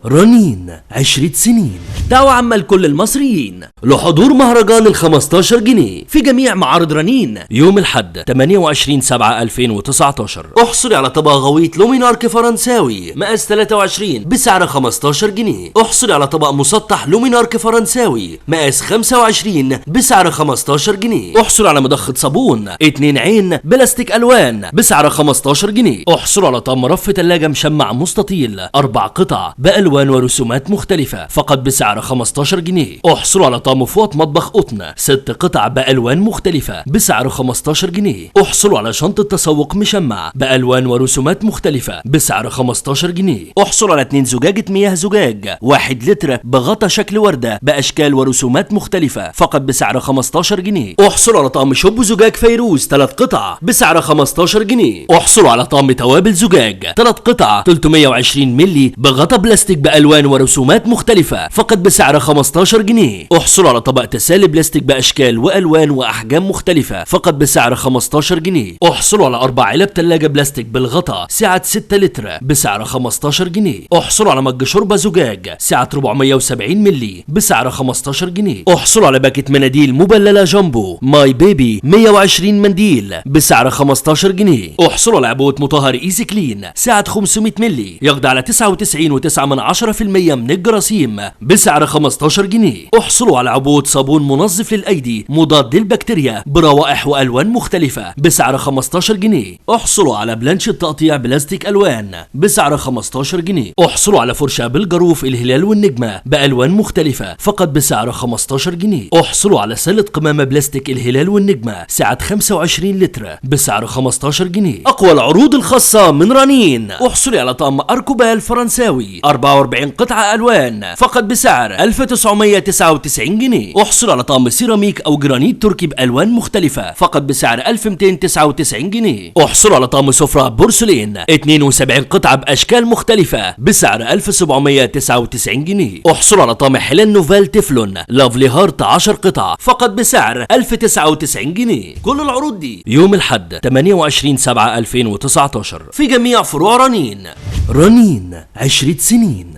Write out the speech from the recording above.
رنين 10 سنين. دعوة عامة لكل المصريين لحضور مهرجان ال15 جنيه في جميع معارض رنين يوم الحد 28/7/2019. احصل على طبق غويط لومينارك فرنساوي مقاس 23 بسعر 15 جنيه. احصل على طبق مسطح لومينارك فرنساوي مقاس 25 بسعر 15 جنيه. احصل على مضخة صابون 2 عين بلاستيك الوان بسعر 15 جنيه. احصل على طقم رف ثلاجة مشمع مستطيل 4 قطع بألوان ورسومات مختلفة فقط بسعر 15 جنيه. احصلوا على طقم فوط مطبخ قطن 6 قطع بألوان مختلفة بسعر 15 جنيه. احصلوا على شنطة تسوق مشمع بألوان ورسومات مختلفة بسعر 15 جنيه. احصلوا على 2 زجاجة مياه زجاج 1 لتر بغطا شكل وردة بأشكال ورسومات مختلفة فقط بسعر 15 جنيه. احصلوا على طقم شوب زجاج فيروز 3 قطع بسعر 15 جنيه. احصلوا على طقم توابل زجاج 3 قطع 320 مللي بغطا بلاستيك بألوان ورسومات مختلفة فقط بسعر 15 جنيه. احصلوا على طبق تسالي بلاستيك بأشكال وألوان وأحجام مختلفة فقط بسعر 15 جنيه. احصلوا على 4 علب ثلاجة بلاستيك بالغطا سعة 6 لتر بسعر 15 جنيه. احصلوا على مج شوربة زجاج سعة 470 مللي بسعر 15 جنيه. احصلوا على باكت مناديل مبللة جامبو ماي بيبي 120 منديل بسعر 15 جنيه. احصلوا على عبوة مطهر ايزي كلين سعة 500 مللي يقضي على 99.9% من الجراثيم بسعر 15 جنيه. احصلوا على عبوة صابون منظف للأيدي مضاد للبكتيريا بروائح وألوان مختلفة بسعر 15 جنيه. احصلوا على بلانشة تقطيع بلاستيك ألوان بسعر 15 جنيه. احصلوا على فرشاة بالجروف الهلال والنجمة بألوان مختلفة فقط بسعر 15 جنيه. احصلوا على سلة قمامة بلاستيك الهلال والنجمة سعة 25 لتر بسعر 15 جنيه. أقوى العروض الخاصة من رنين. احصلوا على طقم أركوبال فرنساوي 44 قطعة ألوان فقط بسعر 1999 جنيه. احصلوا على طقم سيراميك أو جرانيت تركي بألوان مختلفة فقط بسعر 1299 جنيه. احصلوا على طقم سفرة بورسلين 72 قطعة بأشكال مختلفة بسعر 1799 جنيه. احصلوا على طقم حلال نوفال تeflon لافلي هارت 10 قطع فقط بسعر 1099 جنيه. كل العروض دي يوم الحد 28/7/2019 في جميع فروع رنين. رنين 10 سنين.